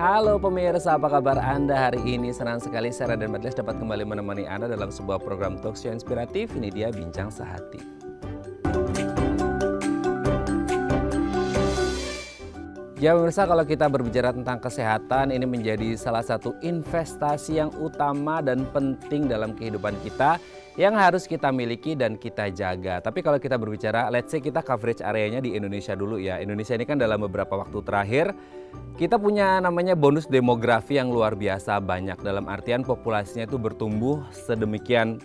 Halo pemirsa, apa kabar Anda hari ini? Senang sekali saya Raden Madles dapat kembali menemani Anda dalam sebuah program talkshow inspiratif. Ini dia Bincang Sehati. Ya pemirsa, kalau kita berbicara tentang kesehatan, ini menjadi salah satu investasi yang utama dan penting dalam kehidupan kita yang harus kita miliki dan kita jaga. Tapi kalau kita berbicara, let's say kita coverage areanya di Indonesia dulu ya. Indonesia ini kan dalam beberapa waktu terakhir, kita punya namanya bonus demografi yang luar biasa banyak. Dalam artian populasinya itu bertumbuh sedemikian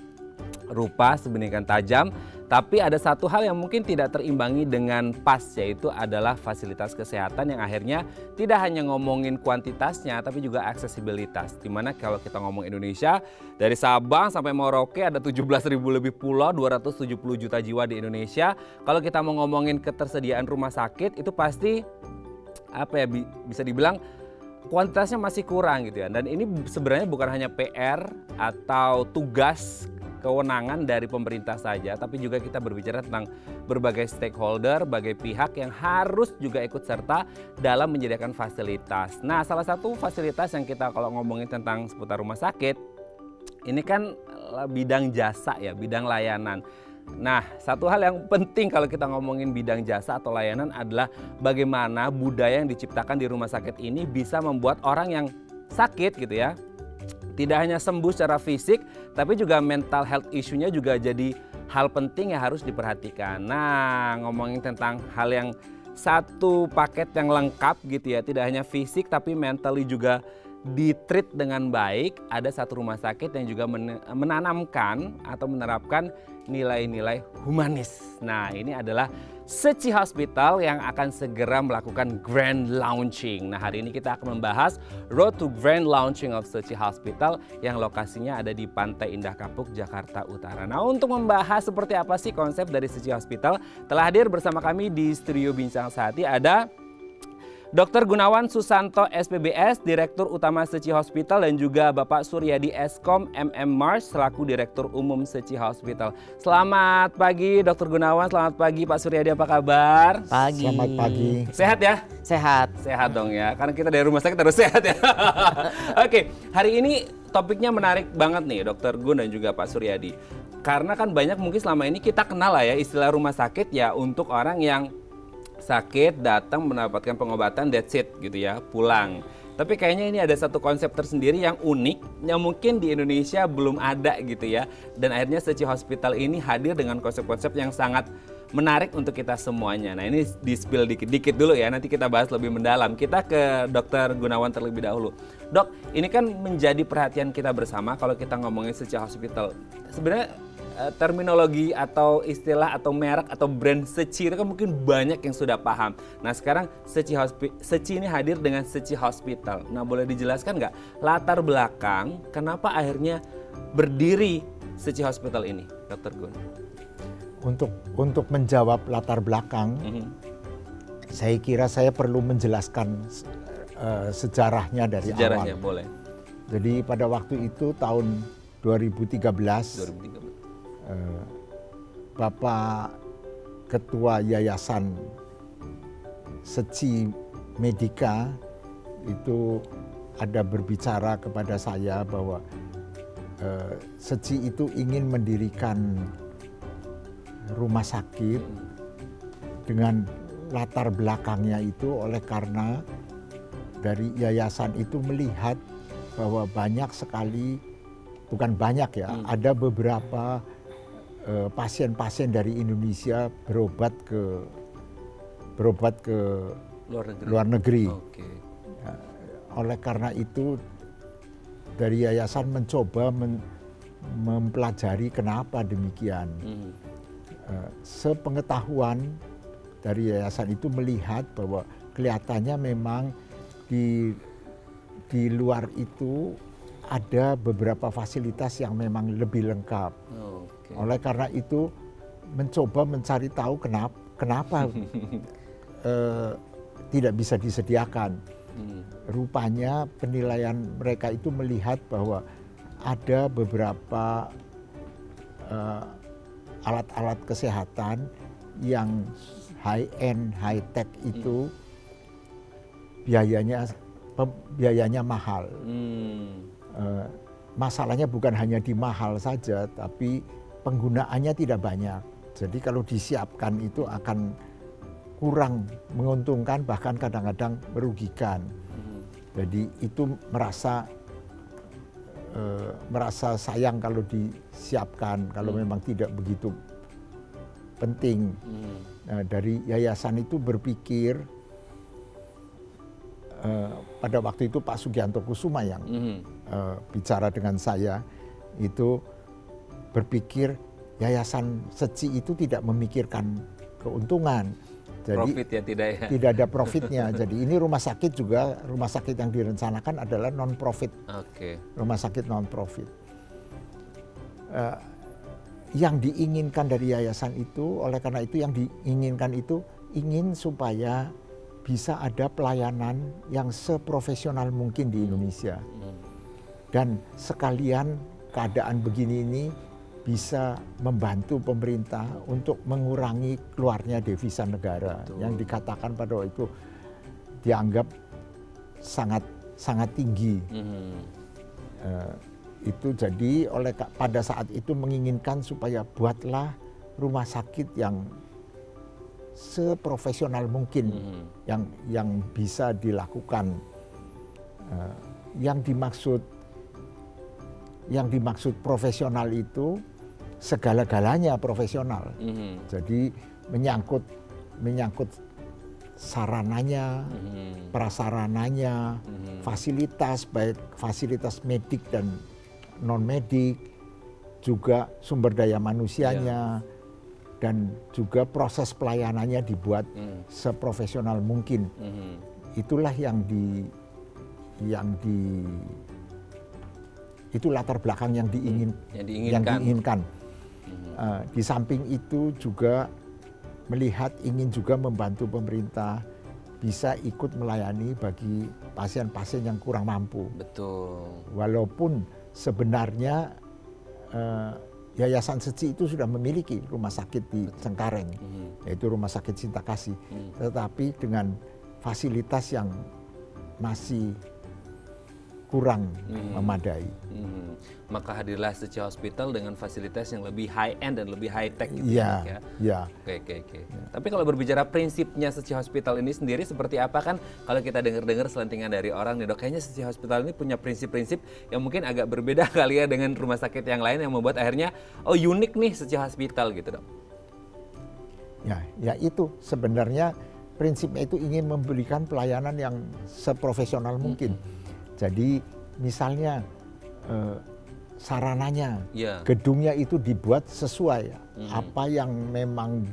rupa, sedemikian tajam. Tapi ada satu hal yang mungkin tidak terimbangi dengan pas, yaitu adalah fasilitas kesehatan yang akhirnya tidak hanya ngomongin kuantitasnya, tapi juga aksesibilitas. Dimana kalau kita ngomong Indonesia, dari Sabang sampai Merauke ada 17.000 lebih pulau, 270 juta jiwa di Indonesia. Kalau kita mau ngomongin ketersediaan rumah sakit, itu pasti bisa dibilang kuantitasnya masih kurang gitu ya. Dan ini sebenarnya bukan hanya PR atau tugas kewenangan dari pemerintah saja, tapi juga kita berbicara tentang berbagai stakeholder, berbagai pihak yang harus juga ikut serta dalam menyediakan fasilitas. Nah, salah satu fasilitas yang kita kalau ngomongin tentang seputar rumah sakit, ini kan bidang jasa ya, bidang layanan. Nah, satu hal yang penting kalau kita ngomongin bidang jasa atau layanan adalah bagaimana budaya yang diciptakan di rumah sakit ini bisa membuat orang yang sakit gitu ya, tidak hanya sembuh secara fisik, tapi juga mental health issue-nya juga jadi hal penting yang harus diperhatikan. Nah, ngomongin tentang hal yang satu paket yang lengkap gitu ya, tidak hanya fisik tapi mentally juga di-treat dengan baik. Ada satu rumah sakit yang juga menanamkan atau menerapkan nilai-nilai humanis. Nah, ini adalah Seci Hospital yang akan segera melakukan grand launching. Nah, hari ini kita akan membahas Road to Grand Launching of Seci Hospital yang lokasinya ada di Pantai Indah Kapuk, Jakarta Utara. Nah, untuk membahas seperti apa sih konsep dari Seci Hospital, telah hadir bersama kami di studio Bincang Sehati ada Dr. Gunawan Susanto SPBS, Direktur Utama Seci Hospital, dan juga Bapak Suryadi Eskom MM Mars selaku Direktur Umum Seci Hospital. Selamat pagi Dr. Gunawan, selamat pagi Pak Suryadi, apa kabar? Pagi. Selamat pagi. Sehat ya? Sehat. Sehat dong ya, karena kita dari rumah sakit harus sehat ya. Oke, hari ini topiknya menarik banget nih Dr. Gun dan juga Pak Suryadi. Karena kan banyak mungkin selama ini kita kenal lah ya istilah rumah sakit ya untuk orang yang sakit, datang mendapatkan pengobatan, that's it gitu ya, pulang. Tapi kayaknya ini ada satu konsep tersendiri yang unik, yang mungkin di Indonesia belum ada gitu ya. Dan akhirnya Seci Hospital ini hadir dengan konsep-konsep yang sangat menarik untuk kita semuanya. Nah, ini di-spill dikit-dikit dulu ya, nanti kita bahas lebih mendalam. Kita ke Dr. Gunawan terlebih dahulu. Dok, ini kan menjadi perhatian kita bersama kalau kita ngomongin Seci Hospital. Sebenarnya terminologi atau istilah atau merek atau brand Seci itu kan mungkin banyak yang sudah paham. Nah, sekarang Seci ini hadir dengan Seci Hospital. Nah, boleh dijelaskan nggak latar belakang kenapa akhirnya berdiri Seci Hospital ini, Dr. Gun? Untuk menjawab latar belakang, saya kira saya perlu menjelaskan sejarahnya dari awal. Boleh. Jadi pada waktu itu tahun 2013. Bapak Ketua Yayasan Seci Medika itu ada berbicara kepada saya bahwa Seci itu ingin mendirikan rumah sakit dengan latar belakangnya itu oleh karena dari yayasan itu melihat bahwa banyak sekali, bukan banyak ya, ada beberapa pasien-pasien dari Indonesia berobat ke luar negeri. Okay. Oleh karena itu dari yayasan mencoba mempelajari kenapa demikian. Sepengetahuan dari yayasan itu melihat bahwa kelihatannya memang di luar itu ada beberapa fasilitas yang memang lebih lengkap. Oleh karena itu mencoba mencari tahu kenapa tidak bisa disediakan. Rupanya penilaian mereka itu melihat bahwa ada beberapa alat-alat kesehatan yang high-end, high-tech itu biayanya biayanya mahal. Masalahnya bukan hanya di mahal saja, tapi penggunaannya tidak banyak. Jadi kalau disiapkan itu akan kurang menguntungkan, bahkan kadang-kadang merugikan. Jadi itu merasa sayang kalau disiapkan, kalau memang tidak begitu penting. Nah, dari yayasan itu berpikir, pada waktu itu Pak Sugianto Kusuma yang bicara dengan saya, itu berpikir Yayasan Seci itu tidak memikirkan keuntungan. Jadi profit ya, tidak ada profitnya. Jadi ini rumah sakit juga, rumah sakit yang direncanakan adalah non-profit. Rumah sakit non-profit. Yang diinginkan dari yayasan itu, oleh karena itu yang diinginkan itu ingin supaya bisa ada pelayanan yang seprofesional mungkin di Indonesia. Dan sekalian keadaan begini ini bisa membantu pemerintah untuk mengurangi keluarnya devisa negara. Yang dikatakan pada waktu itu dianggap sangat tinggi. Itu jadi pada saat itu menginginkan supaya buatlah rumah sakit yang seprofesional mungkin, yang bisa dilakukan. Yang dimaksud profesional itu segala-galanya profesional. Jadi menyangkut sarananya, prasarananya, fasilitas, baik fasilitas medik dan non-medik, juga sumber daya manusianya, dan juga proses pelayanannya dibuat seprofesional mungkin. Itulah itu latar belakang yang diinginkan. Di samping itu juga melihat ingin juga membantu pemerintah bisa ikut melayani bagi pasien-pasien yang kurang mampu. Betul. Walaupun sebenarnya Yayasan Seci itu sudah memiliki rumah sakit di Cengkareng, yaitu Rumah Sakit Cinta Kasih, tetapi dengan fasilitas yang masih kurang memadai. Maka hadirlah Seci Hospital dengan fasilitas yang lebih high end dan lebih high tech gitu ya. Oke. Tapi kalau berbicara prinsipnya Seci Hospital ini sendiri seperti apa, kan kalau kita dengar-dengar selentingan dari orang nih Dok, kayaknya Seci Hospital ini punya prinsip-prinsip yang mungkin agak berbeda kali ya dengan rumah sakit yang lain, yang membuat akhirnya unik nih Seci Hospital gitu Dok. Ya itu sebenarnya prinsipnya itu ingin memberikan pelayanan yang seprofesional mungkin. Jadi misalnya sarananya, gedungnya itu dibuat sesuai apa yang memang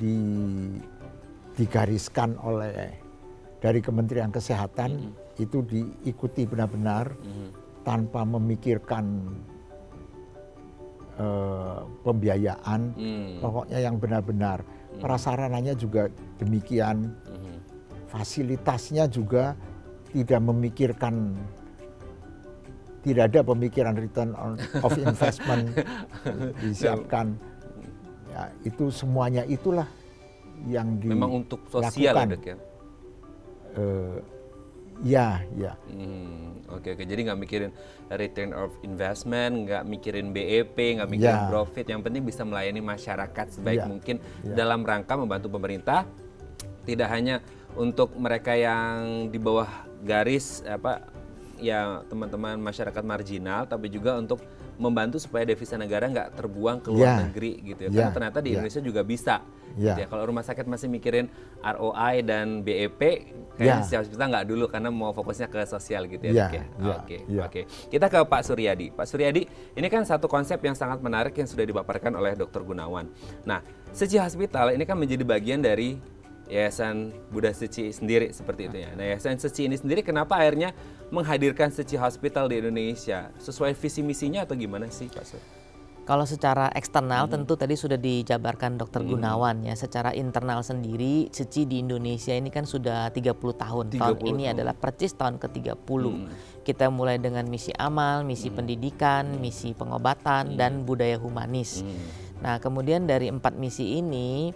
digariskan oleh dari Kementerian Kesehatan, itu diikuti benar-benar tanpa memikirkan pembiayaan, pokoknya yang benar-benar. Prasarananya juga demikian, fasilitasnya juga tidak memikirkan, tidak ada pemikiran return of investment disiapkan. Ya, itu semuanya itulah yang dilakukan. Memang untuk sosial ya Dok ya? Ya. Oke. Jadi nggak mikirin return of investment, nggak mikirin BEP, nggak mikirin profit. Yang penting bisa melayani masyarakat sebaik mungkin dalam rangka membantu pemerintah. Tidak hanya untuk mereka yang di bawah garis ya teman-teman masyarakat marginal, tapi juga untuk membantu supaya devisa negara nggak terbuang ke luar negeri gitu ya. Karena ternyata di Indonesia juga bisa. Gitu ya. Kalau rumah sakit masih mikirin ROI dan BEP, kayaknya Seci Hospital nggak dulu karena mau fokusnya ke sosial gitu ya. Oke. Kita ke Pak Suryadi. Pak Suryadi, ini kan satu konsep yang sangat menarik yang sudah dipaparkan oleh Dr. Gunawan. Nah, Seci Hospital ini kan menjadi bagian dari Yayasan Buddha Seci sendiri seperti itu ya. Nah, Yayasan Seci ini sendiri kenapa akhirnya menghadirkan Seci Hospital di Indonesia? Sesuai visi misinya atau gimana sih Pak Sur? Kalau secara eksternal tentu tadi sudah dijabarkan Dr. Gunawan ya. Secara internal sendiri Seci di Indonesia ini kan sudah 30 tahun. Tahun ini adalah percis tahun ke-30. Kita mulai dengan misi amal, misi pendidikan, misi pengobatan dan budaya humanis. Nah, kemudian dari 4 misi ini,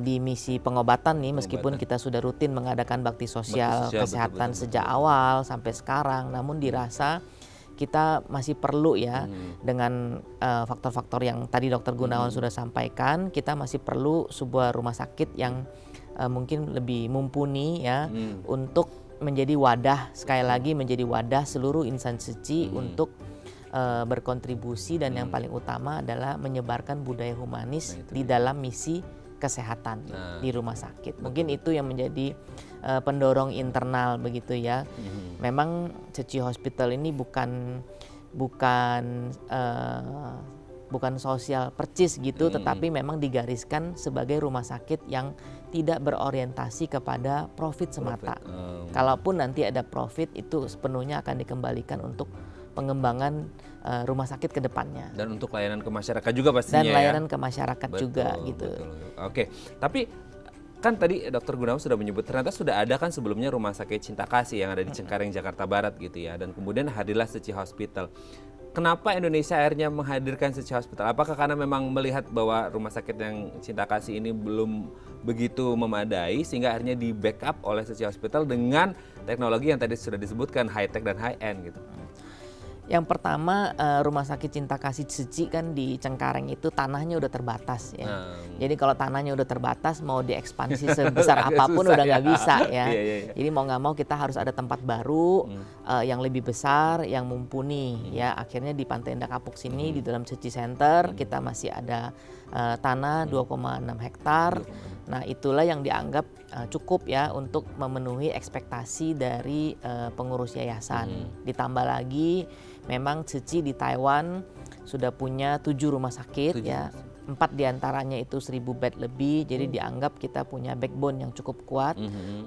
di misi pengobatan nih, meskipun kita sudah rutin mengadakan bakti sosial kesehatan sejak awal sampai sekarang, namun dirasa kita masih perlu ya, dengan faktor-faktor yang tadi Dokter Gunawan sudah sampaikan, kita masih perlu sebuah rumah sakit yang mungkin lebih mumpuni ya, untuk menjadi wadah, sekali lagi menjadi wadah seluruh insan suci untuk berkontribusi, dan yang paling utama adalah menyebarkan budaya humanis di dalam misi kesehatan di rumah sakit. Mungkin itu yang menjadi pendorong internal begitu ya. Memang Tzu Chi Hospital ini bukan sosial percis gitu, tetapi memang digariskan sebagai rumah sakit yang tidak berorientasi kepada profit semata. Kalaupun nanti ada profit, itu sepenuhnya akan dikembalikan untuk pengembangan rumah sakit ke depannya. Dan untuk layanan ke masyarakat juga pastinya. Dan layanan ke masyarakat juga gitu. Oke, tapi kan tadi Dokter Gunawan sudah menyebut ternyata sudah ada kan sebelumnya Rumah Sakit Cinta Kasih yang ada di Cengkareng, Jakarta Barat gitu ya. Dan kemudian hadirlah Tzu Chi Hospital. Kenapa Indonesia akhirnya menghadirkan Tzu Chi Hospital? Apakah karena memang melihat bahwa rumah sakit yang Cinta Kasih ini belum begitu memadai sehingga akhirnya di backup oleh Tzu Chi Hospital dengan teknologi yang tadi sudah disebutkan high tech dan high end gitu? Yang pertama, Rumah Sakit Cinta Kasih Tzu Chi kan di Cengkareng itu tanahnya udah terbatas ya. Jadi kalau tanahnya udah terbatas, mau diekspansi sebesar apapun udah nggak bisa ya. Jadi mau nggak mau kita harus ada tempat baru yang lebih besar, yang mumpuni ya. Akhirnya di Pantai Indah Kapuk sini di dalam Tzu Chi Center kita masih ada tanah 2,6 hektar. Nah, itulah yang dianggap cukup ya untuk memenuhi ekspektasi dari pengurus yayasan. Ditambah lagi memang Tzu Chi di Taiwan sudah punya 7 rumah sakit ya. 4 diantaranya itu 1000 bed lebih. Jadi dianggap kita punya backbone yang cukup kuat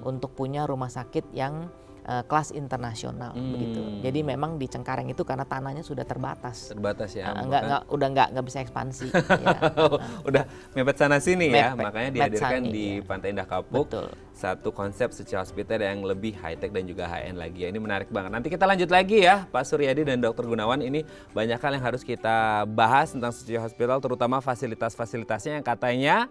untuk punya rumah sakit yang kelas internasional begitu. Jadi memang di Cengkareng itu karena tanahnya sudah terbatas. Terbatas ya. Udah nggak bisa ekspansi. Ya. Udah mepet sana sini ya, makanya dihadirkan di ya. Pantai Indah Kapuk. Betul. Satu konsep Tzu Chi Hospital yang lebih high tech dan juga high end lagi ya. Ini menarik banget. Nanti kita lanjut lagi ya, Pak Suryadi dan Dokter Gunawan. Ini banyak hal yang harus kita bahas tentang Tzu Chi Hospital, terutama fasilitas-fasilitasnya yang katanya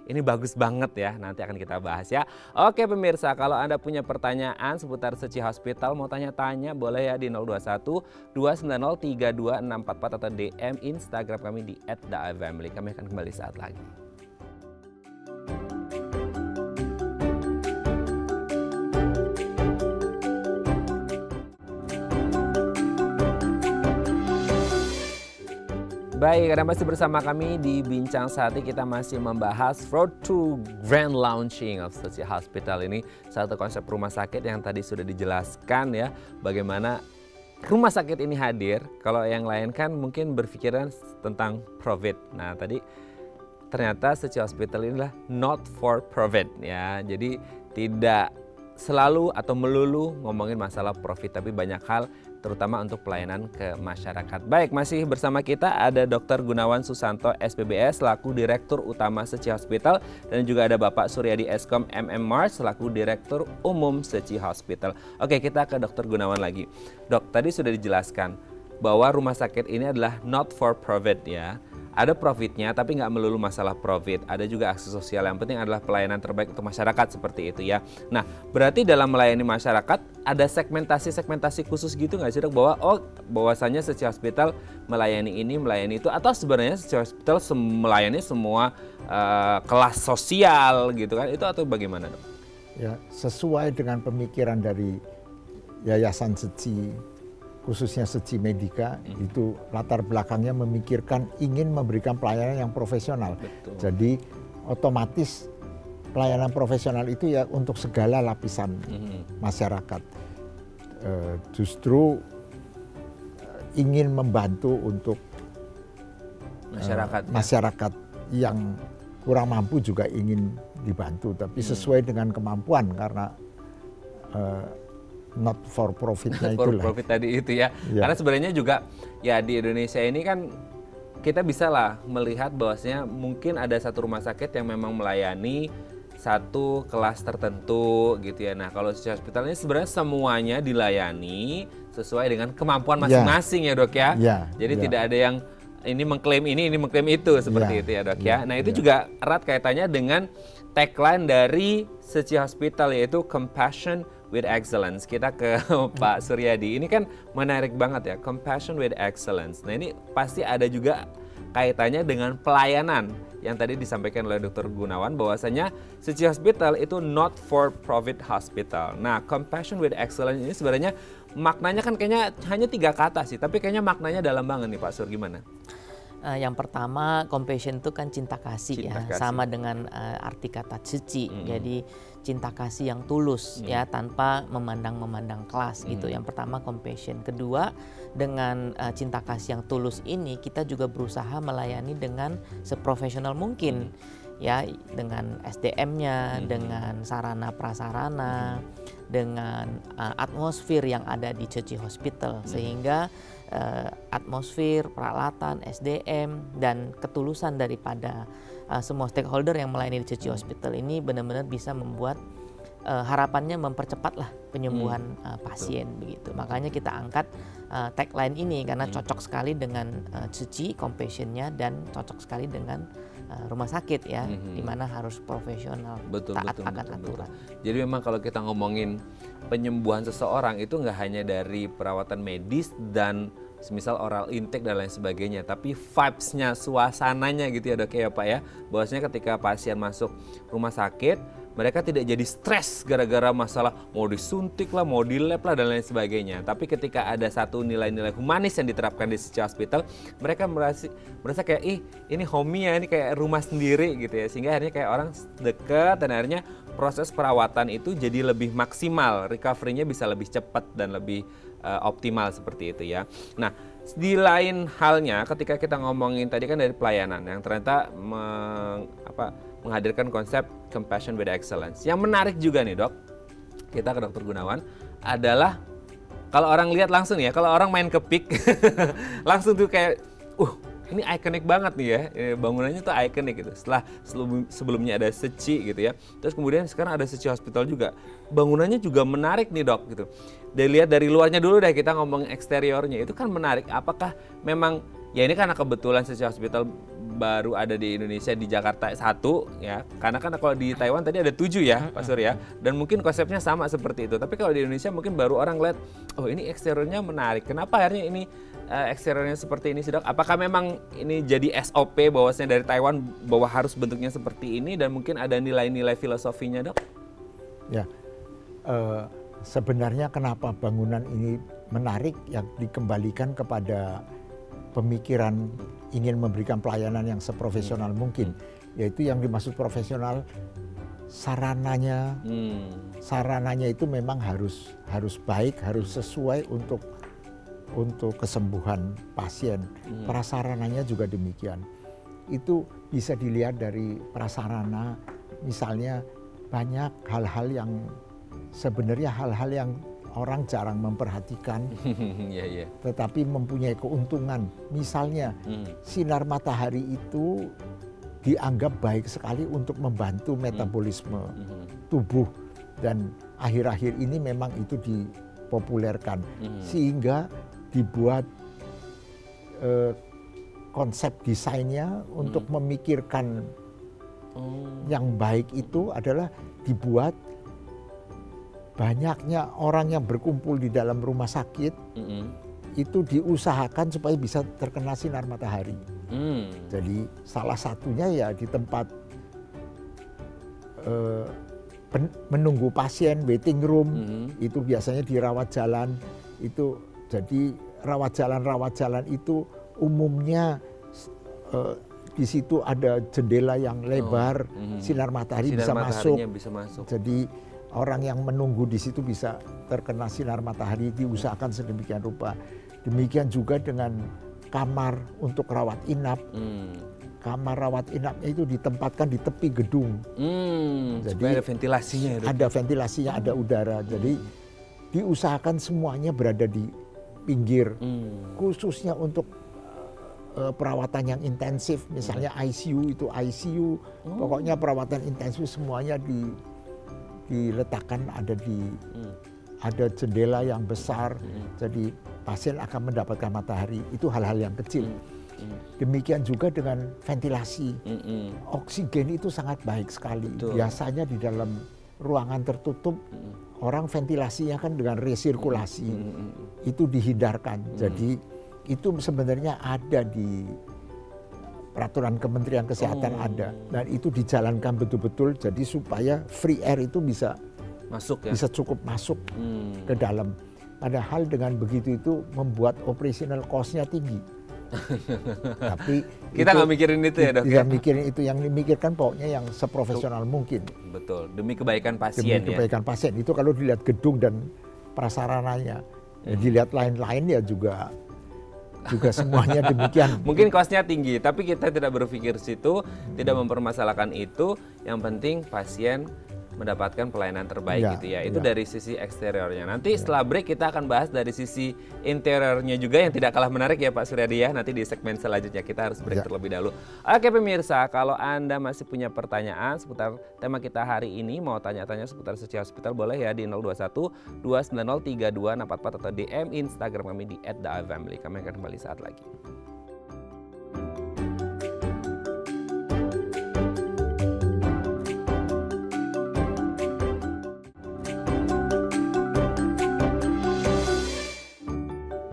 ini bagus banget ya. Nanti akan kita bahas ya. Oke pemirsa, kalau Anda punya pertanyaan seputar Tzu Chi Hospital, mau tanya-tanya boleh ya di 021 290 32644 atau DM Instagram kami di @daifamily. Kami akan kembali saat lagi. Baik, Anda masih bersama kami di Bincang Sehati. Kita masih membahas Road to Grand Launching of Tzu Chi Hospital. Ini satu konsep rumah sakit yang tadi sudah dijelaskan ya, bagaimana rumah sakit ini hadir. Kalau yang lain kan mungkin berpikiran tentang profit. Nah tadi ternyata Tzu Chi Hospital inilah not for profit ya. Jadi tidak selalu atau melulu ngomongin masalah profit, tapi banyak hal terutama untuk pelayanan ke masyarakat. Baik, masih bersama kita ada Dr. Gunawan Susanto SPBS selaku Direktur Utama Tzu Chi Hospital, dan juga ada Bapak Suryadi Eskom MMMars selaku Direktur Umum Tzu Chi Hospital. Oke, kita ke Dr. Gunawan lagi. Dok, tadi sudah dijelaskan bahwa rumah sakit ini adalah not for profit ya. Ada profitnya tapi nggak melulu masalah profit. Ada juga aksi sosial, yang penting adalah pelayanan terbaik untuk masyarakat seperti itu ya. Nah berarti dalam melayani masyarakat ada segmentasi khusus gitu nggak sih dok? Bahwasanya Tzu Chi Hospital melayani ini, melayani itu, atau sebenarnya Tzu Chi Hospital melayani semua kelas sosial gitu kan? Itu atau bagaimana dok? Ya, sesuai dengan pemikiran dari Yayasan Tzu Chi, khususnya Tzu Chi Medica, itu latar belakangnya memikirkan ingin memberikan pelayanan yang profesional. Betul. Jadi otomatis pelayanan profesional itu ya untuk segala lapisan masyarakat. Justru ingin membantu untuk masyarakat yang kurang mampu juga ingin dibantu, tapi sesuai dengan kemampuan, karena not for profitnya itulah. For profit tadi itu ya. Karena sebenarnya juga ya di Indonesia ini kan kita bisa lah melihat bahwasanya mungkin ada satu rumah sakit yang memang melayani satu kelas tertentu gitu ya. Nah kalau Tzu Chi Hospital ini sebenarnya semuanya dilayani sesuai dengan kemampuan masing-masing ya dok ya. Jadi tidak ada yang ini mengklaim ini mengklaim itu seperti itu ya dok ya. Nah itu juga erat kaitannya dengan tagline dari Suci Hospital yaitu Compassion with Excellence. Kita ke Pak Suryadi. Ini kan menarik banget ya, Compassion with Excellence. Nah ini pasti ada juga kaitannya dengan pelayanan yang tadi disampaikan oleh Dr. Gunawan bahwasanya Suci Hospital itu not for profit hospital. Nah, Compassion with Excellence ini sebenarnya maknanya kan kayaknya hanya 3 kata sih, tapi kayaknya maknanya dalam banget nih Pak Sur, gimana? Yang pertama, compassion itu kan cinta kasih ya, sama dengan arti kata suci. Jadi cinta kasih yang tulus ya, tanpa memandang kelas gitu. Yang pertama compassion. Kedua, dengan cinta kasih yang tulus ini kita juga berusaha melayani dengan seprofesional mungkin ya, dengan SDM-nya, dengan sarana prasarana, dengan atmosfer yang ada di Suci Hospital, sehingga atmosfer, peralatan, SDM, dan ketulusan daripada semua stakeholder yang melayani di Suci Hospital ini benar-benar bisa membuat harapannya mempercepatlah penyembuhan pasien begitu. Makanya kita angkat tagline ini karena cocok sekali dengan Suci, compassion-nya, dan cocok sekali dengan rumah sakit ya, di mana harus profesional, taat akan aturan. Jadi memang kalau kita ngomongin penyembuhan seseorang itu nggak hanya dari perawatan medis dan semisal oral intake dan lain sebagainya, tapi vibes-nya, suasananya gitu ya dok ya Pak ya, bahwasanya ketika pasien masuk rumah sakit mereka tidak jadi stres gara-gara masalah mau disuntik lah, mau di lab lah dan lain sebagainya. Tapi ketika ada satu nilai-nilai humanis yang diterapkan di Suci Hospital, mereka merasa kayak ini homey ya, ini kayak rumah sendiri gitu ya, sehingga akhirnya kayak orang dekat dan akhirnya proses perawatan itu jadi lebih maksimal, recovery-nya bisa lebih cepat dan lebih optimal seperti itu ya. Nah, di lain halnya ketika kita ngomongin tadi kan dari pelayanan yang ternyata menghadirkan konsep Compassion with Excellence. Yang menarik juga nih dok, kita ke Dr. Gunawan, adalah kalau orang lihat langsung ya, kalau orang main ke PIK langsung tuh kayak ini ikonik banget nih ya, bangunannya tuh ikonik gitu. Setelah sebelumnya ada Suci gitu ya, terus kemudian sekarang ada Suci Hospital juga, bangunannya juga menarik nih dok gitu. Dilihat dari luarnya dulu deh, kita ngomong eksteriornya itu kan menarik. Apakah memang ya ini karena kebetulan Suci Hospital baru ada di Indonesia, di Jakarta 1 ya, karena kan kalau di Taiwan tadi ada 7 ya Pak Surya, dan mungkin konsepnya sama seperti itu. Tapi kalau di Indonesia mungkin baru orang lihat, oh ini eksteriornya menarik. Kenapa akhirnya ini eksteriornya seperti ini sih dok? Apakah memang ini jadi SOP bahwasanya dari Taiwan bahwa harus bentuknya seperti ini dan mungkin ada nilai-nilai filosofinya dok? Ya, sebenarnya kenapa bangunan ini menarik yang dikembalikan kepada pemikiran ingin memberikan pelayanan yang seprofesional mungkin, yaitu yang dimaksud profesional sarananya, sarananya itu memang harus baik, harus sesuai untuk kesembuhan pasien. Prasarananya juga demikian. Itu bisa dilihat dari prasarana, misalnya banyak hal-hal yang sebenarnya hal-hal yang orang jarang memperhatikan, tetapi mempunyai keuntungan. Misalnya sinar matahari itu dianggap baik sekali untuk membantu metabolisme tubuh, dan akhir-akhir ini memang itu dipopulerkan, sehingga dibuat konsep desainnya untuk memikirkan yang baik itu adalah dibuat banyaknya orang yang berkumpul di dalam rumah sakit, itu diusahakan supaya bisa terkena sinar matahari. Jadi salah satunya ya di tempat menunggu pasien, waiting room, itu biasanya di rawat jalan. Itu jadi rawat jalan itu umumnya di situ ada jendela yang lebar, sinar matahari bisa masuk. Jadi orang yang menunggu di situ bisa terkena sinar matahari, diusahakan sedemikian rupa. Demikian juga dengan kamar untuk rawat inap. Kamar rawat inapnya itu ditempatkan di tepi gedung. Jadi ada ventilasinya. Ada ventilasinya, ada udara. Jadi diusahakan semuanya berada di pinggir. Khususnya untuk perawatan yang intensif, misalnya ICU itu ICU. Pokoknya perawatan intensif semuanya diletakkan ada jendela yang besar, jadi pasien akan mendapatkan matahari. Itu hal-hal yang kecil. Demikian juga dengan ventilasi. Oksigen itu sangat baik sekali. Biasanya di dalam ruangan tertutup, orang ventilasinya kan dengan resirkulasi. Itu dihindarkan. Jadi itu sebenarnya ada di peraturan Kementerian Kesehatan ada. Dan itu dijalankan betul-betul jadi supaya free air itu bisa masuk ya? Bisa cukup masuk ke dalam. Padahal dengan begitu itu membuat operational cost-nya tinggi. Tapi kita nggak mikirin itu ya, Dok? Tidak mikirin itu, yang dimikirkan pokoknya yang seprofesional mungkin. Betul, demi kebaikan pasien. Demi kebaikan pasien. Itu kalau dilihat gedung dan prasarananya. Dilihat lain-lain ya juga semuanya demikian. Mungkin cost-nya tinggi, tapi kita tidak berpikir situ, tidak mempermasalahkan itu. Yang penting pasien mendapatkan pelayanan terbaik gitu ya. Itu dari sisi eksteriornya. Nanti setelah break kita akan bahas dari sisi interiornya juga yang tidak kalah menarik ya Pak Suryadi ya. Nanti di segmen selanjutnya kita harus break terlebih dahulu. Oke pemirsa, kalau Anda masih punya pertanyaan seputar tema kita hari ini, mau tanya-tanya seputar Suci Hospital, boleh ya di 021 290 3244 atau DM Instagram kami di @theifamily. Kami akan kembali saat lagi.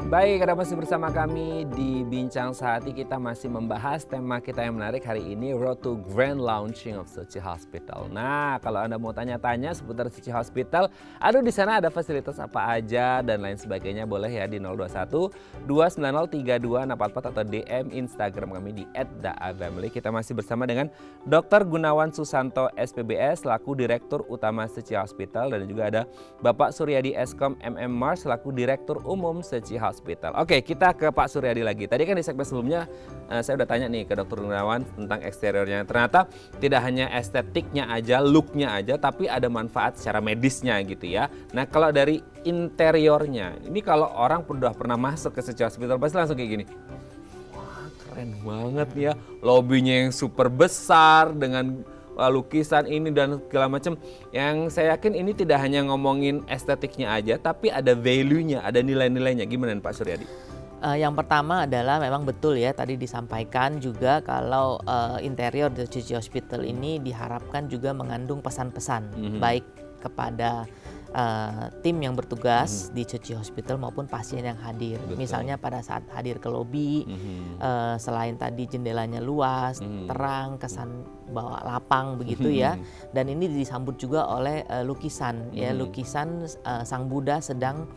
Baik, Anda masih bersama kami di Bincang Sehati. Kita masih membahas tema kita yang menarik hari ini, Road to Grand Launching of Suci Hospital. Nah, kalau Anda mau tanya-tanya seputar Suci Hospital, aduh di sana ada fasilitas apa aja dan lain sebagainya, boleh ya di 021 290 3244 atau DM Instagram kami di @theifamily. Kita masih bersama dengan Dr. Gunawan Susanto SPBS selaku Direktur Utama Suci Hospital, dan juga ada Bapak Suryadi Eskom MMR selaku Direktur Umum Suci Hospital. Oke, kita ke Pak Suryadi lagi. Tadi kan di segmen sebelumnya saya udah tanya nih ke Dr. Gunawan tentang eksteriornya. Ternyata tidak hanya estetiknya aja, looknya aja, tapi ada manfaat secara medisnya gitu ya. Nah, kalau dari interiornya, ini kalau orang udah pernah masuk ke Suci Hospital pasti langsung kayak gini. Wah, keren banget nih ya. Lobbynya yang super besar dengan lukisan ini dan segala macam. Yang saya yakin ini tidak hanya ngomongin estetiknya aja, tapi ada value-nya, ada nilai-nilainya. Gimana Pak Suryadi? Yang pertama adalah memang betul ya, tadi disampaikan juga kalau interior di Suci Hospital ini diharapkan juga mengandung pesan-pesan baik kepada tim yang bertugas di Suci Hospital maupun pasien yang hadir. Betul. Misalnya pada saat hadir ke lobi, selain tadi jendelanya luas, terang, kesan bawa lapang begitu ya. Dan ini disambut juga oleh lukisan ya, lukisan Sang Buddha sedang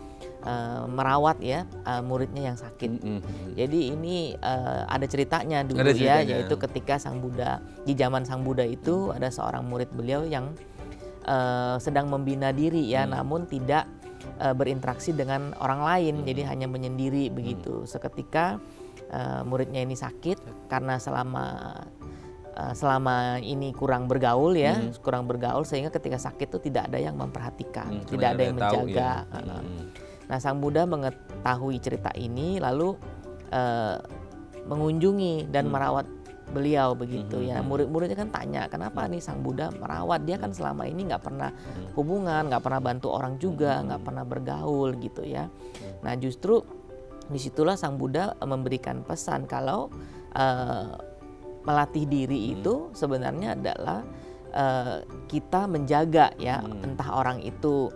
merawat ya muridnya yang sakit. Jadi ini ada ceritanya dulu yaitu ketika Sang Buddha, di zaman Sang Buddha itu ada seorang murid beliau yang sedang membina diri ya, namun tidak berinteraksi dengan orang lain, jadi hanya menyendiri begitu. Seketika muridnya ini sakit karena selama ini kurang bergaul ya, kurang bergaul sehingga ketika sakit itu tidak ada yang memperhatikan, tidak ada yang menjaga. Ya. Nah, Sang Buddha mengetahui cerita ini lalu mengunjungi dan merawat beliau begitu ya. Murid-muridnya kan tanya, kenapa nih Sang Buddha merawat? Dia kan selama ini nggak pernah hubungan, nggak pernah bantu orang juga, nggak pernah bergaul gitu ya. Nah, justru disitulah Sang Buddha memberikan pesan kalau melatih diri itu sebenarnya adalah kita menjaga ya, entah orang itu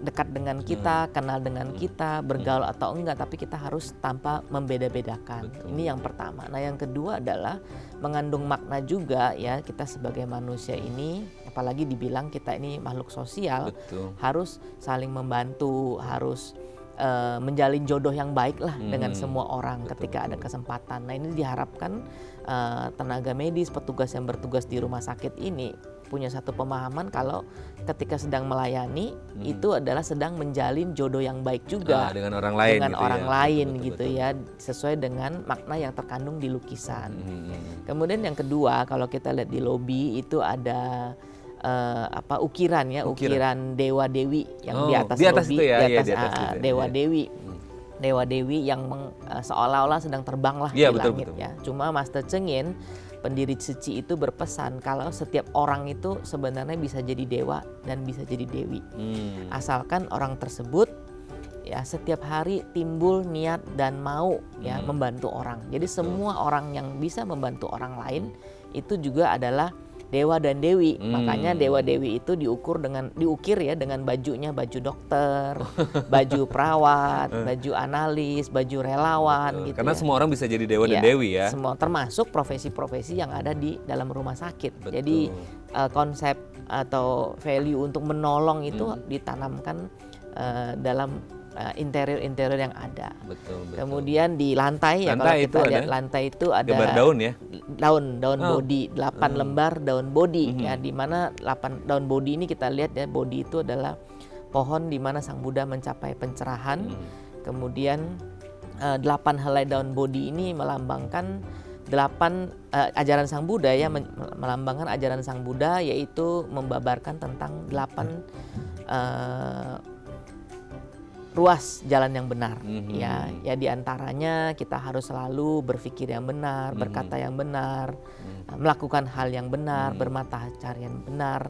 dekat dengan kita, kenal dengan kita, bergaul atau enggak, tapi kita harus tanpa membeda-bedakan. Betul. Ini yang pertama. Nah, yang kedua adalah mengandung makna juga ya, kita sebagai manusia ini, apalagi dibilang kita ini makhluk sosial, harus saling membantu, harus menjalin jodoh yang baik lah dengan semua orang ketika ada kesempatan. Nah, ini diharapkan tenaga medis, petugas yang bertugas di rumah sakit ini punya satu pemahaman kalau ketika sedang melayani itu adalah sedang menjalin jodoh yang baik juga dengan orang lain, dengan gitu orang ya. lain betul, gitu betul. ya, sesuai dengan makna yang terkandung di lukisan. Kemudian yang kedua, kalau kita lihat di lobi itu ada ukiran ya, ukiran dewa dewi yang di atas lobi, itu ya, di atas, di atas itu, dewa ya. dewi. Dewa dewi yang seolah-olah sedang terbang lah ya, di betul, langit betul. ya. Cuma Master Cheng Yen, pendiri Suci itu berpesan kalau setiap orang itu sebenarnya bisa jadi dewa dan bisa jadi dewi. Asalkan orang tersebut ya setiap hari timbul niat dan mau ya membantu orang. Jadi semua orang yang bisa membantu orang lain itu juga adalah dewa dan dewi. Makanya dewa dewi itu diukir ya dengan bajunya, baju dokter, baju perawat, baju analis, baju relawan gitu. Karena ya. semua orang bisa jadi dewa dan dewi ya. Semua termasuk profesi-profesi yang ada di dalam rumah sakit. Betul. Jadi konsep atau value untuk menolong itu ditanamkan dalam interior yang ada. Betul. Kemudian di lantai ya, kalau kita lihat lantai itu ada gambar daun ya. Daun body, 8 lembar daun body ya, di mana 8 daun body ini kita lihat ya, body itu adalah pohon di mana Sang Buddha mencapai pencerahan. Kemudian 8 helai daun body ini melambangkan 8 ajaran Sang Buddha ya, melambangkan ajaran Sang Buddha, yaitu membabarkan tentang 8 ruas jalan yang benar ya diantaranya kita harus selalu berpikir yang benar, berkata yang benar, melakukan hal yang benar, bermata cahaya yang benar.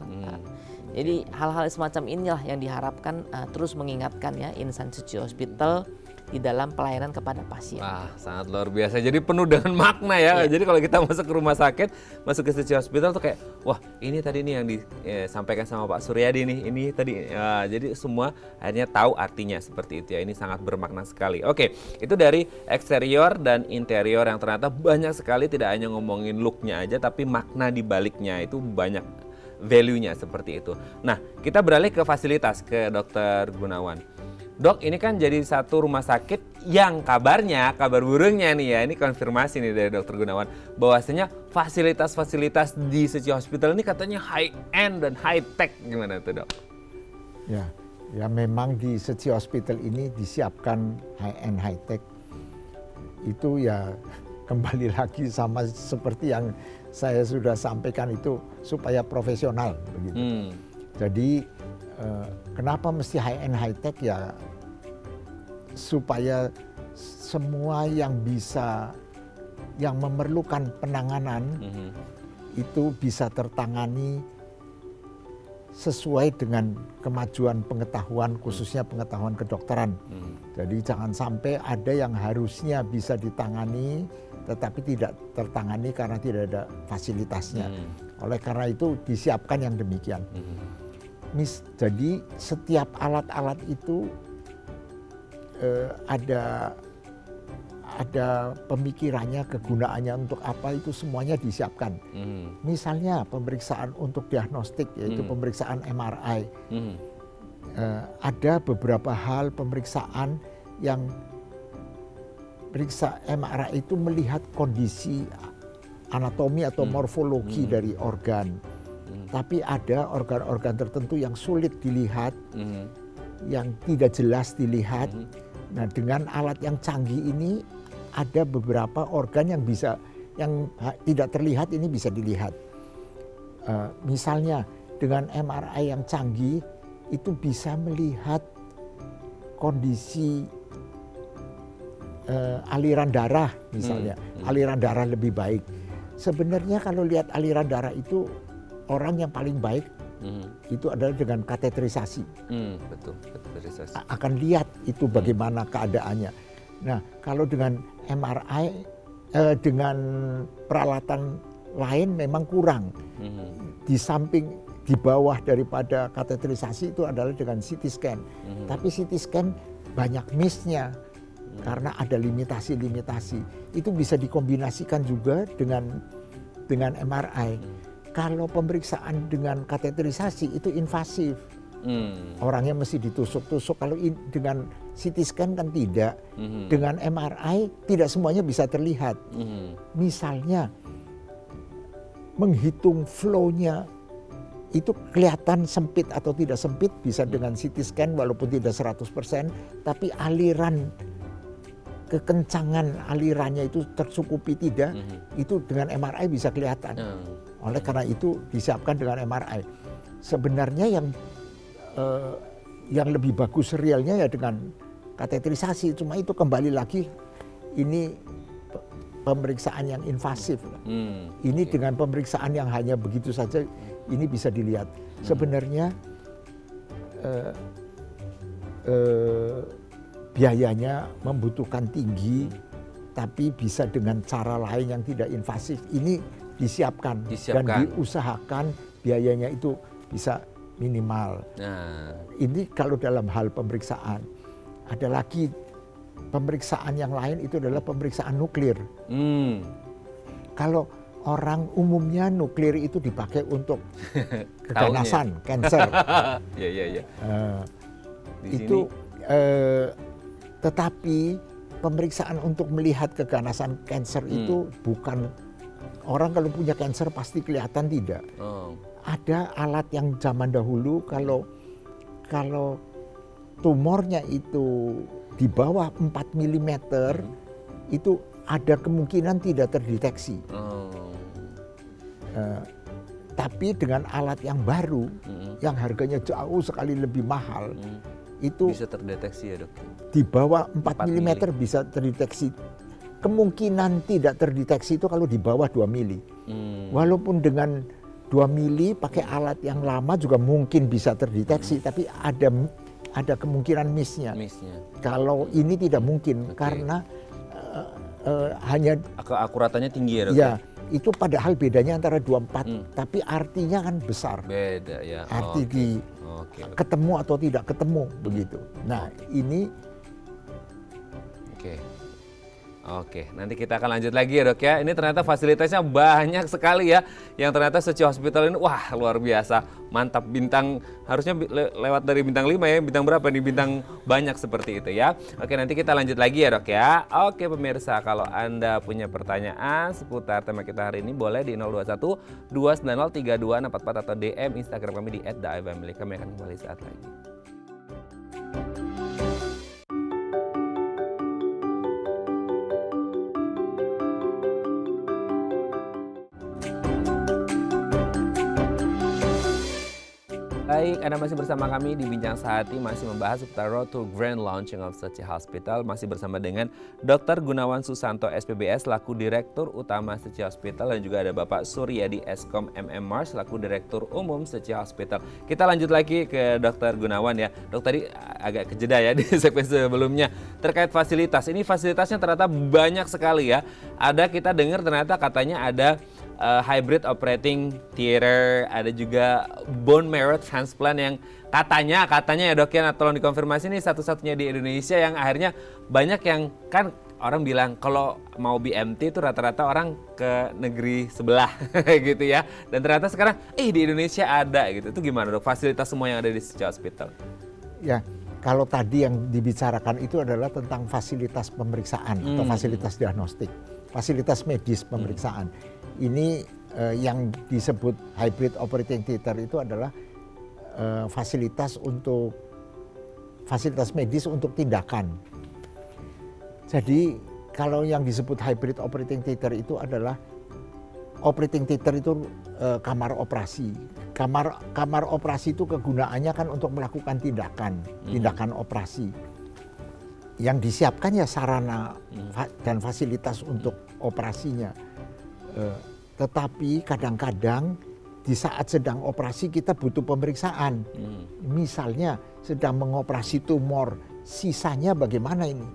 Jadi hal-hal semacam inilah yang diharapkan terus mengingatkan ya Insan Suci Hospital di dalam pelayanan kepada pasien. Wah, sangat luar biasa. Jadi penuh dengan makna ya. Jadi kalau kita masuk ke rumah sakit, masuk ke Suci Hospital tuh kayak, wah ini tadi nih yang disampaikan sama Pak Suryadi nih, ini tadi. Jadi semua akhirnya tahu artinya seperti itu ya. Ini sangat bermakna sekali. Oke, itu dari eksterior dan interior yang ternyata banyak sekali, tidak hanya ngomongin look-nya aja, tapi makna di baliknya itu banyak value-nya seperti itu. Nah, kita beralih ke fasilitas, ke Dokter Gunawan. Dok, ini kan jadi satu rumah sakit yang kabarnya, kabar burungnya nih ya, ini konfirmasi nih dari Dokter Gunawan, bahwasanya fasilitas-fasilitas di Suci Hospital ini katanya high end dan high tech. Gimana tuh dok? Ya memang di Suci Hospital ini disiapkan high end high tech. Itu ya kembali lagi sama seperti yang saya sudah sampaikan itu, supaya profesional begitu. Jadi kenapa mesti high end high tech ya, supaya semua yang memerlukan penanganan itu bisa tertangani sesuai dengan kemajuan pengetahuan, khususnya pengetahuan kedokteran. Jadi jangan sampai ada yang harusnya bisa ditangani tetapi tidak tertangani karena tidak ada fasilitasnya. Oleh karena itu disiapkan yang demikian. Jadi setiap alat-alat itu ada pemikirannya, kegunaannya untuk apa, itu semuanya disiapkan. Misalnya pemeriksaan untuk diagnostik, yaitu pemeriksaan MRI. Ada beberapa hal pemeriksaan yang periksa MRI itu melihat kondisi anatomi atau morfologi dari organ. Tapi ada organ-organ tertentu yang sulit dilihat, yang tidak jelas dilihat. Nah, dengan alat yang canggih ini ada beberapa organ yang tidak terlihat ini bisa dilihat. Misalnya dengan MRI yang canggih itu bisa melihat kondisi aliran darah misalnya, aliran darah lebih baik. Sebenarnya kalau lihat aliran darah itu, orang yang paling baik itu adalah dengan kateterisasi. Betul, kateterisasi. Akan lihat itu bagaimana keadaannya. Nah, kalau dengan MRI, dengan peralatan lain memang kurang. Di samping, di bawah daripada kateterisasi itu adalah dengan CT scan. Tapi CT scan banyak miss-nya karena ada limitasi-limitasi. Itu bisa dikombinasikan juga dengan MRI. Kalau pemeriksaan dengan kateterisasi itu invasif. Orangnya mesti ditusuk-tusuk. Kalau dengan CT scan kan tidak. Dengan MRI tidak semuanya bisa terlihat. Misalnya menghitung flow-nya itu kelihatan sempit atau tidak sempit bisa dengan CT scan walaupun tidak 100%, tapi aliran, kekencangan alirannya itu tercukupi tidak, itu dengan MRI bisa kelihatan. Oleh karena itu disiapkan dengan MRI. Sebenarnya yang lebih bagus realnya ya dengan kateterisasi, cuma itu kembali lagi ini pemeriksaan yang invasif. Ini dengan pemeriksaan yang hanya begitu saja ini bisa dilihat. Sebenarnya biayanya membutuhkan tinggi, tapi bisa dengan cara lain yang tidak invasif. Ini disiapkan. Dan diusahakan biayanya itu bisa minimal. Nah, ini kalau dalam hal pemeriksaan. Ada lagi pemeriksaan yang lain, itu adalah pemeriksaan nuklir. Kalau orang umumnya nuklir itu dipakai untuk keganasan, kanker. Itu tetapi pemeriksaan untuk melihat keganasan kanker itu bukan orang kalau punya kanker pasti kelihatan, tidak. Ada alat yang zaman dahulu kalau tumornya itu di bawah 4 mm itu ada kemungkinan tidak terdeteksi. Tapi dengan alat yang baru yang harganya jauh sekali lebih mahal, itu bisa terdeteksi ya, Dok. Di bawah 4 mm bisa terdeteksi. Kemungkinan tidak terdeteksi itu kalau di bawah 2 mili. Walaupun dengan 2 mili pakai alat yang lama juga mungkin bisa terdeteksi, tapi ada kemungkinan miss-nya. Kalau ini tidak mungkin karena hanya keakuratannya tinggi ya, Dok. Ya, itu padahal bedanya antara 24, tapi artinya kan besar. Beda ya. Arti ketemu atau tidak ketemu begitu. Nah, ini Oke, nanti kita akan lanjut lagi ya, Dok ya. Ini ternyata fasilitasnya banyak sekali ya. Yang ternyata Suci Hospital ini wah luar biasa. Mantap, bintang harusnya lewat dari bintang 5 ya. Bintang berapa nih? Bintang banyak seperti itu ya. Oke, nanti kita lanjut lagi ya, Dok ya. Oke pemirsa, kalau Anda punya pertanyaan seputar tema kita hari ini boleh di 021 290 3244 atau DM Instagram kami di @daifamily. Kami akan kembali saat lagi. Baik, Anda masih bersama kami di Bincang Sehati, masih membahas seputar Road to Grand Launching of Suci Hospital. Masih bersama dengan Dr. Gunawan Susanto, SPBS, selaku Direktur Utama Suci Hospital. Dan juga ada Bapak Suryadi Eskom MMR, selaku Direktur Umum Suci Hospital. Kita lanjut lagi ke Dr. Gunawan ya. Dok, tadi agak kejeda ya di segmen sebelumnya. Terkait fasilitas, ini fasilitasnya ternyata banyak sekali ya. Ada, kita dengar ternyata katanya ada hybrid operating theater, ada juga bone marrow transplant yang katanya ya, Dok ya, tolong dikonfirmasi, ini satu-satunya di Indonesia yang akhirnya banyak yang kan orang bilang kalau mau BMT itu rata-rata orang ke negeri sebelah gitu ya. Dan ternyata sekarang di Indonesia ada gitu. Itu gimana, Dok, fasilitas semua yang ada di Suci Hospital? Ya, kalau tadi yang dibicarakan itu adalah tentang fasilitas pemeriksaan atau fasilitas diagnostik, fasilitas medis pemeriksaan. Ini yang disebut hybrid operating theater itu adalah fasilitas medis untuk tindakan. Jadi kalau yang disebut hybrid operating theater itu adalah operating theater itu kamar operasi. Kamar operasi itu kegunaannya kan untuk melakukan tindakan operasi. Yang disiapkan ya sarana dan fasilitas untuk operasinya. Tetapi kadang-kadang di saat sedang operasi kita butuh pemeriksaan. Misalnya sedang mengoperasi tumor, sisanya bagaimana ini?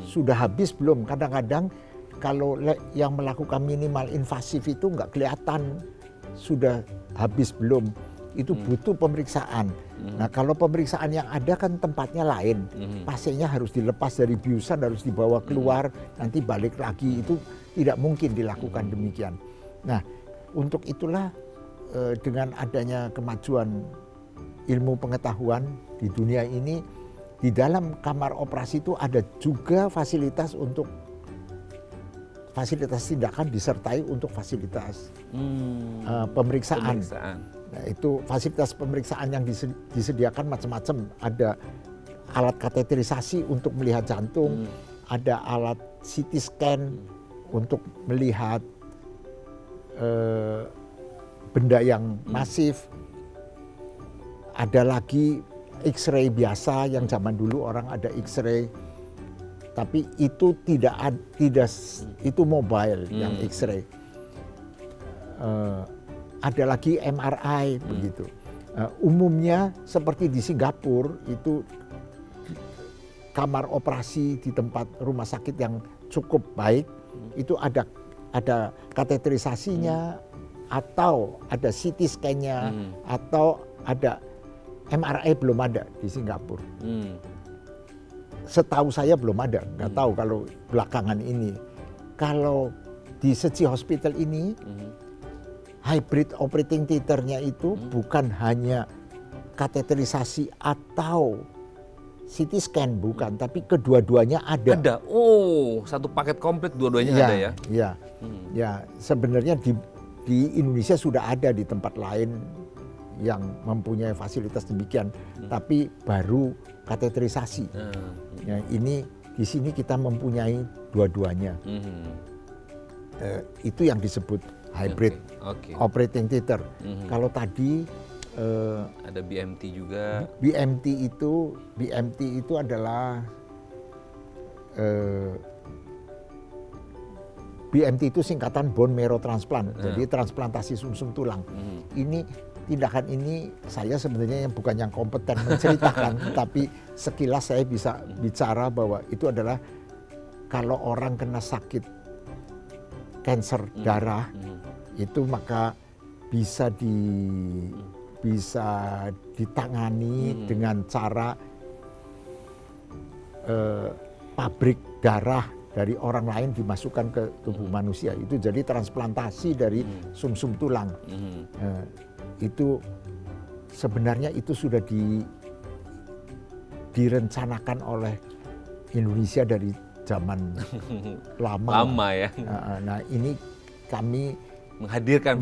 Sudah habis belum? Kadang-kadang kalau yang melakukan minimal invasif itu nggak kelihatan sudah habis belum. Itu butuh pemeriksaan. Nah, kalau pemeriksaan yang ada kan tempatnya lain. Pasiennya harus dilepas dari biusan, harus dibawa keluar, nanti balik lagi. Itu tidak mungkin dilakukan demikian. Nah, untuk itulah dengan adanya kemajuan ilmu pengetahuan di dunia ini, di dalam kamar operasi itu ada juga fasilitas untuk fasilitas tindakan disertai untuk fasilitas pemeriksaan. Nah, itu fasilitas pemeriksaan yang disediakan macam-macam. Ada alat kateterisasi untuk melihat jantung, ada alat CT scan untuk melihat benda yang masif. Ada lagi X-ray biasa yang zaman dulu orang ada X-ray, tapi itu tidak itu mobile yang X-ray. Ada lagi MRI begitu. Umumnya seperti di Singapura itu kamar operasi di tempat rumah sakit yang cukup baik, itu ada kateterisasinya, atau ada CT scan-nya, atau ada MRI, belum ada di Singapura. Setahu saya belum ada, nggak tahu kalau belakangan ini. Kalau di Tzu Chi Hospital ini, hybrid operating theater-nya itu bukan hanya kateterisasi atau CT scan, bukan, tapi kedua-duanya ada. Ada. Oh, satu paket komplit dua-duanya ada ya? Iya. Ya, sebenarnya di Indonesia sudah ada di tempat lain yang mempunyai fasilitas demikian, tapi baru kateterisasi. Ya, ini di sini kita mempunyai dua-duanya. Itu yang disebut hybrid operating theater. Kalau tadi ada BMT juga. BMT itu adalah BMT itu singkatan bone marrow transplant, jadi transplantasi sumsum tulang. Ini tindakan ini saya sebenarnya bukan yang kompeten menceritakan, tapi sekilas saya bisa bicara bahwa itu adalah kalau orang kena sakit kanker darah, itu maka bisa ditangani dengan cara pabrik darah dari orang lain dimasukkan ke tubuh manusia. Itu jadi transplantasi dari sumsum tulang. Itu sebenarnya itu sudah direncanakan oleh Indonesia dari zaman lama. Lama ya. Nah, ini kami menghadirkan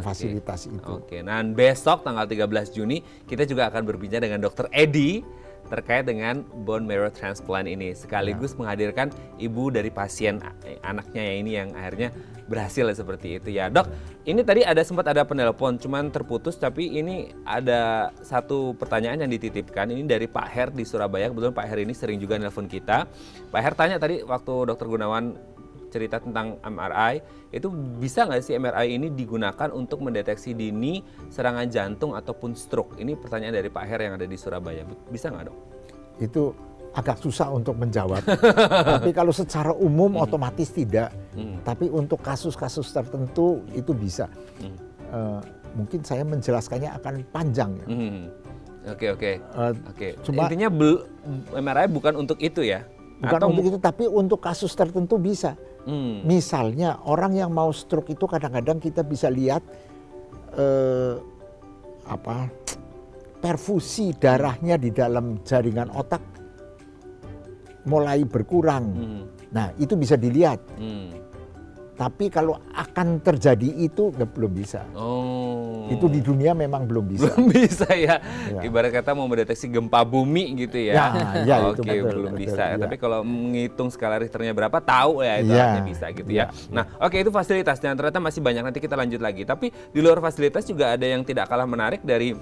fasilitas itu. Oke. Nah, besok tanggal 13 Juni kita juga akan berbincang dengan Dr. Edi terkait dengan bone marrow transplant ini, sekaligus menghadirkan ibu dari pasien anaknya ini yang akhirnya berhasil seperti itu ya. Dok, ini tadi sempat ada penelpon, cuman terputus, tapi ini ada satu pertanyaan yang dititipkan, ini dari Pak Her di Surabaya. Kebetulan Pak Her ini sering juga nelpon kita. Pak Her tanya tadi waktu Dr. Gunawan cerita tentang MRI, itu bisa nggak sih MRI ini digunakan untuk mendeteksi dini serangan jantung ataupun stroke? Ini pertanyaan dari Pak Her yang ada di Surabaya. Bisa nggak, Dok? Itu agak susah untuk menjawab. Tapi kalau secara umum otomatis tidak. Tapi untuk kasus-kasus tertentu itu bisa. Mungkin saya menjelaskannya akan panjang ya. Oke. Cuma intinya MRI bukan untuk itu ya? Bukan untuk itu, tapi untuk kasus tertentu bisa. Misalnya orang yang mau stroke itu kadang-kadang kita bisa lihat perfusi darahnya di dalam jaringan otak mulai berkurang. Nah, itu bisa dilihat. Tapi kalau akan terjadi itu belum bisa. Itu di dunia memang belum bisa. Belum bisa ya. Ibarat kata mau mendeteksi gempa bumi gitu ya. Itu betul, belum bisa. Tapi kalau menghitung skala Richternya berapa, tahu ya itu artinya bisa gitu ya. Nah, itu fasilitas dan ternyata masih banyak, nanti kita lanjut lagi. Tapi di luar fasilitas juga ada yang tidak kalah menarik dari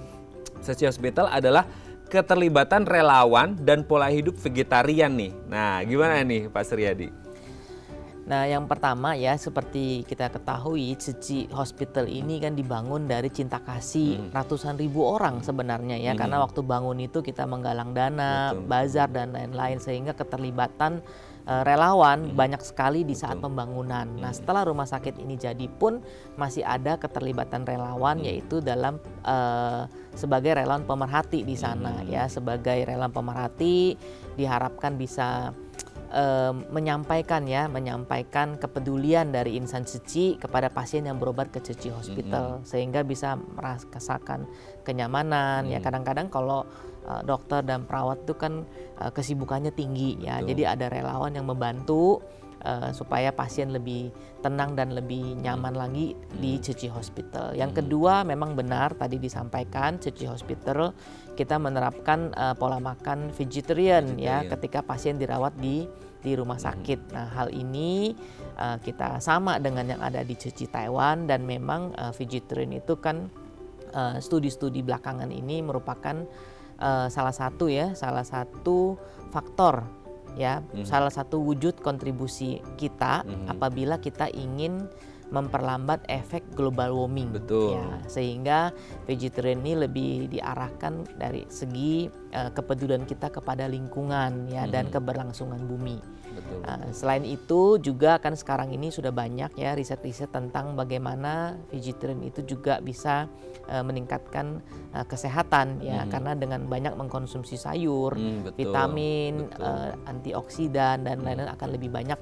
Tzu Chi Hospital adalah keterlibatan relawan dan pola hidup vegetarian nih. Nah, gimana nih Pak Suryadi? Nah, yang pertama ya, seperti kita ketahui, Tzu Chi Hospital ini kan dibangun dari cinta kasih ratusan ribu orang sebenarnya ya, karena waktu bangun itu kita menggalang dana, bazar dan lain-lain, sehingga keterlibatan relawan banyak sekali di saat pembangunan. Nah, setelah rumah sakit ini jadi pun masih ada keterlibatan relawan, yaitu dalam sebagai relawan pemerhati di sana ya, sebagai relawan pemerhati diharapkan bisa menyampaikan kepedulian dari insan Tzu Chi kepada pasien yang berobat ke Tzu Chi Hospital, sehingga bisa merasakan kenyamanan. Ya, kadang-kadang kalau dokter dan perawat itu kan kesibukannya tinggi ya, jadi ada relawan yang membantu supaya pasien lebih tenang dan lebih nyaman lagi di Tzu Chi Hospital. Yang kedua, memang benar tadi disampaikan, Tzu Chi Hospital kita menerapkan pola makan vegetarian ya ketika pasien dirawat di rumah sakit. Nah, hal ini kita sama dengan yang ada di Tzu Chi Taiwan, dan memang vegetarian itu kan studi-studi belakangan ini merupakan salah satu faktor ya, salah satu wujud kontribusi kita apabila kita ingin memperlambat efek global warming. Betul. Ya, sehingga vegetarian ini lebih diarahkan dari segi kepedulian kita kepada lingkungan ya dan keberlangsungan bumi. Betul. Selain itu juga kan sekarang ini sudah banyak ya riset-riset tentang bagaimana vegetarian itu juga bisa meningkatkan kesehatan ya karena dengan banyak mengkonsumsi sayur, Betul, vitamin, betul. antioksidan dan lain-lain akan lebih banyak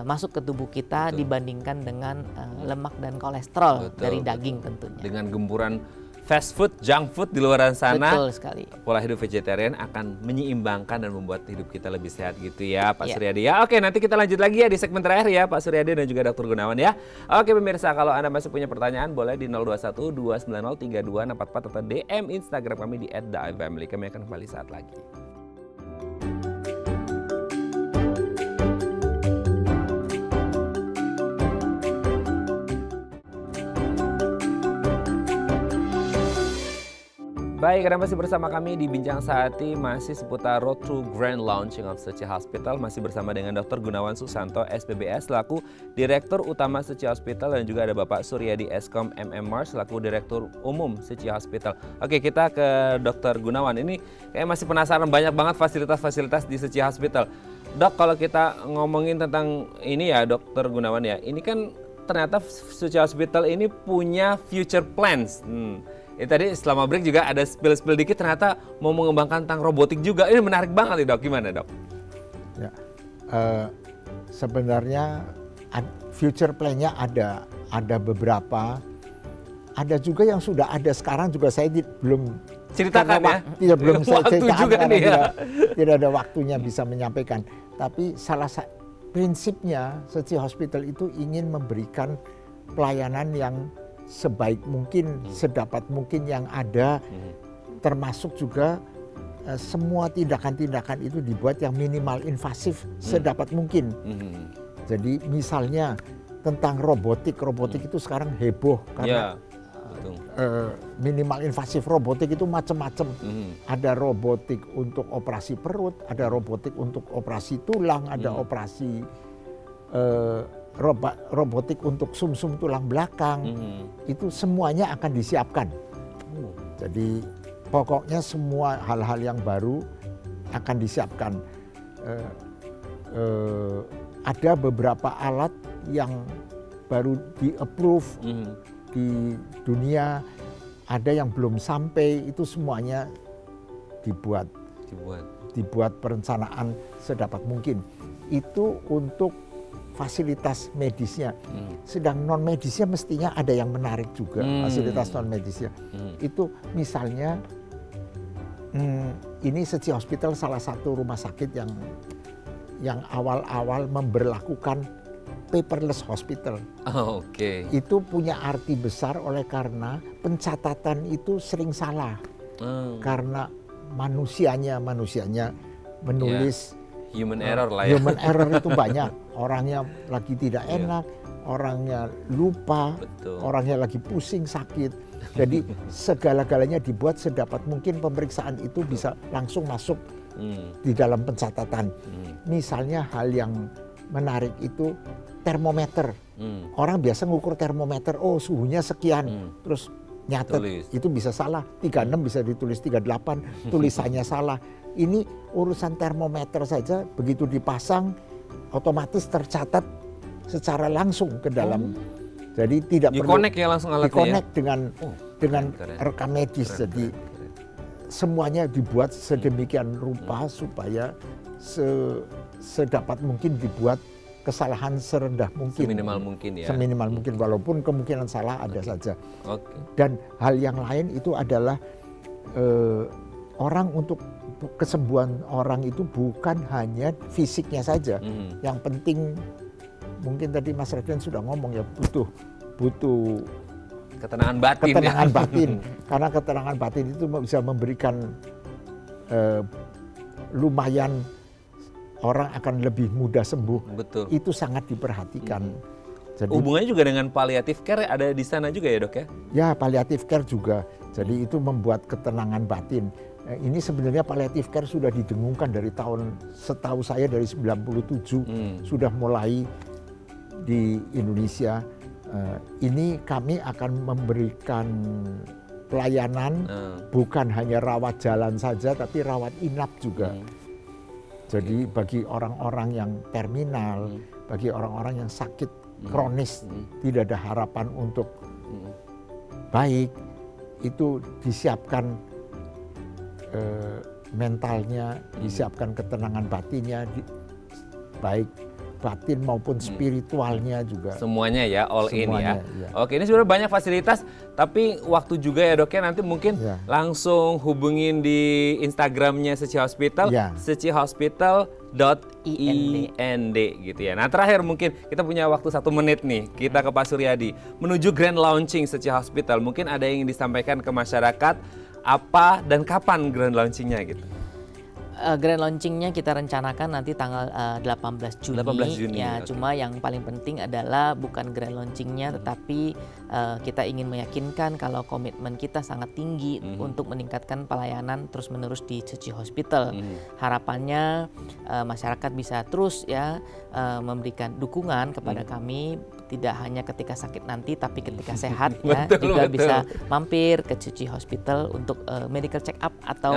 masuk ke tubuh kita dibandingkan dengan lemak dan kolesterol dari daging tentunya. Dengan gempuran fast food, junk food di luar sana, Betul sekali. pola hidup vegetarian akan menyeimbangkan dan membuat hidup kita lebih sehat gitu ya Pak Ya. Suryadi ya. Oke, nanti kita lanjut lagi ya di segmen terakhir ya Pak Suryadi dan juga Dr. Gunawan ya. Oke pemirsa, kalau Anda masih punya pertanyaan boleh di 021 290 3244 atau DM Instagram kami di @daifamily. Kami akan kembali saat lagi. Baik, Anda masih bersama kami di Bincang Sehati, masih seputar Road to Grand Launching of Suci Hospital, masih bersama dengan Dr. Gunawan Susanto, SPBS, selaku Direktur Utama Suci Hospital, dan juga ada Bapak Suryadi Eskom MMR, selaku Direktur Umum Suci Hospital. Oke, kita ke Dr. Gunawan. Ini kayak masih penasaran, banyak banget fasilitas-fasilitas di Suci Hospital. Dok, kalau kita ngomongin tentang ini ya Dr. Gunawan ya, ini kan ternyata Suci Hospital ini punya future plans. Tadi selama break juga ada spill dikit, ternyata mau mengembangkan tentang robotik juga. Ini menarik banget nih Dok, gimana Dok? Ya, sebenarnya future plan-nya ada beberapa, ada juga yang sudah ada sekarang juga saya belum ceritakan ya. Tidak belum saya Waktu ceritakan juga karena nih ya. tidak ada waktunya bisa menyampaikan. Tapi prinsipnya Suci Hospital itu ingin memberikan pelayanan yang sebaik mungkin, sedapat mungkin yang ada, termasuk juga semua tindakan-tindakan itu dibuat yang minimal invasif sedapat mungkin. Jadi misalnya tentang robotik itu sekarang heboh karena betul. Minimal invasif robotik itu macam-macam. Ada robotik untuk operasi perut, ada robotik untuk operasi tulang, ada operasi robotik untuk sumsum tulang belakang. Itu semuanya akan disiapkan. Jadi pokoknya semua hal-hal yang baru akan disiapkan. Ada beberapa alat yang baru di-approve di dunia, ada yang belum sampai, itu semuanya dibuat perencanaan sedapat mungkin. Itu untuk fasilitas medisnya. Sedang non medisnya mestinya ada yang menarik juga, fasilitas non medisnya. Itu misalnya ini Suci Hospital salah satu rumah sakit yang awal-awal memberlakukan paperless hospital. Itu punya arti besar oleh karena pencatatan itu sering salah. Karena manusianya menulis human error lah ya. Human error itu banyak. Orangnya lagi tidak enak, orangnya lupa, orangnya lagi pusing, sakit. Jadi segala-galanya dibuat sedapat mungkin pemeriksaan itu bisa langsung masuk di dalam pencatatan. Misalnya hal yang menarik itu termometer. Orang biasa ngukur termometer, oh suhunya sekian, terus nyatet. Itu bisa salah, 36 bisa ditulis 38, tulisannya salah. Ini urusan termometer saja, begitu dipasang otomatis tercatat secara langsung ke dalam. Jadi tidak perlu di-connect ya langsung alatnya. Di-connect dengan rekam medis. Jadi semuanya dibuat sedemikian rupa supaya sedapat mungkin dibuat kesalahan serendah mungkin. Seminimal mungkin ya. Seminimal mungkin, walaupun kemungkinan salah ada saja. Dan hal yang lain itu adalah orang untuk kesembuhan orang itu bukan hanya fisiknya saja. Yang penting mungkin tadi Mas Radian sudah ngomong ya, butuh ketenangan batin. Ketenangan batin. Karena ketenangan batin itu bisa memberikan lumayan orang akan lebih mudah sembuh. Betul. Itu sangat diperhatikan. Jadi, hubungannya juga dengan palliative care ada di sana juga ya Dok ya? Ya, palliative care juga. Jadi itu membuat ketenangan batin. Ini sebenarnya palliative care sudah didengungkan dari setahu saya dari 97 sudah mulai di Indonesia. ini kami akan memberikan pelayanan bukan hanya rawat jalan saja, tapi rawat inap juga. Jadi bagi orang-orang yang terminal, bagi orang-orang yang sakit kronis, tidak ada harapan untuk baik, itu disiapkan mentalnya, disiapkan ketenangan batinnya, baik batin maupun spiritualnya juga. Semuanya ya, all Semuanya, in ya. ya. Oke, ini sebenarnya banyak fasilitas, tapi waktu juga ya dok ya, nanti mungkin langsung hubungin di Instagramnya Seci Hospital, secihospital.ind gitu ya. Nah terakhir mungkin kita punya waktu 1 menit nih, kita ke Pak Suryadi. Menuju grand launching Seci Hospital, mungkin ada yang ingin disampaikan ke masyarakat, apa dan kapan grand launchingnya gitu? Grand launchingnya kita rencanakan nanti tanggal 18 Juni. 18 Juni ya. okay. Cuma yang paling penting adalah bukan grand launchingnya, tetapi kita ingin meyakinkan kalau komitmen kita sangat tinggi untuk meningkatkan pelayanan terus-menerus di Seci Hospital. Harapannya masyarakat bisa terus ya memberikan dukungan kepada kami, tidak hanya ketika sakit nanti, tapi ketika sehat ya juga bisa mampir ke Seci Hospital untuk medical check up atau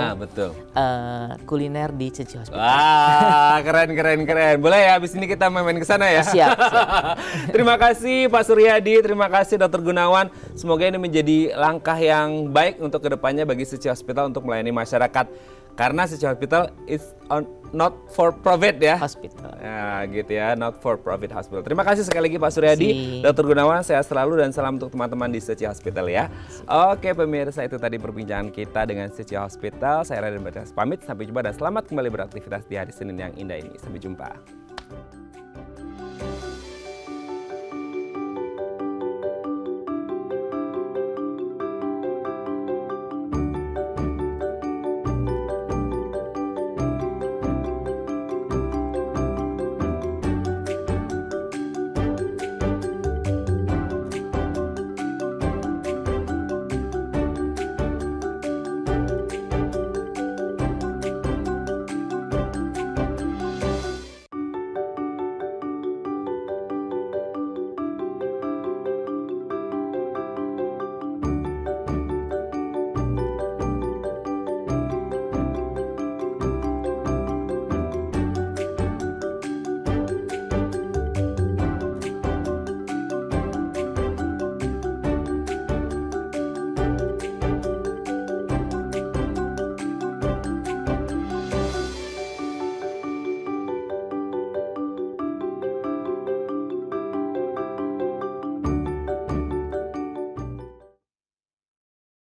kuliner di Seci Hospital. Wah, keren. Boleh ya, habis ini kita main ke sana ya. Siap. Terima kasih Pak Suryadi, terima kasih Dr. Gunawan. Semoga ini menjadi langkah yang baik untuk kedepannya bagi Seci Hospital untuk melayani masyarakat. Karena Seci Hospital is not for profit ya. Hospital. Ya gitu ya, not for profit hospital. Terima kasih sekali lagi Pak Suryadi, Dr. Gunawan, sehat selalu dan salam untuk teman-teman di Seci Hospital ya. Oke pemirsa, itu tadi perbincangan kita dengan Seci Hospital. Saya Raden Batas pamit, sampai jumpa dan selamat kembali beraktivitas di hari Senin yang indah ini. Sampai jumpa.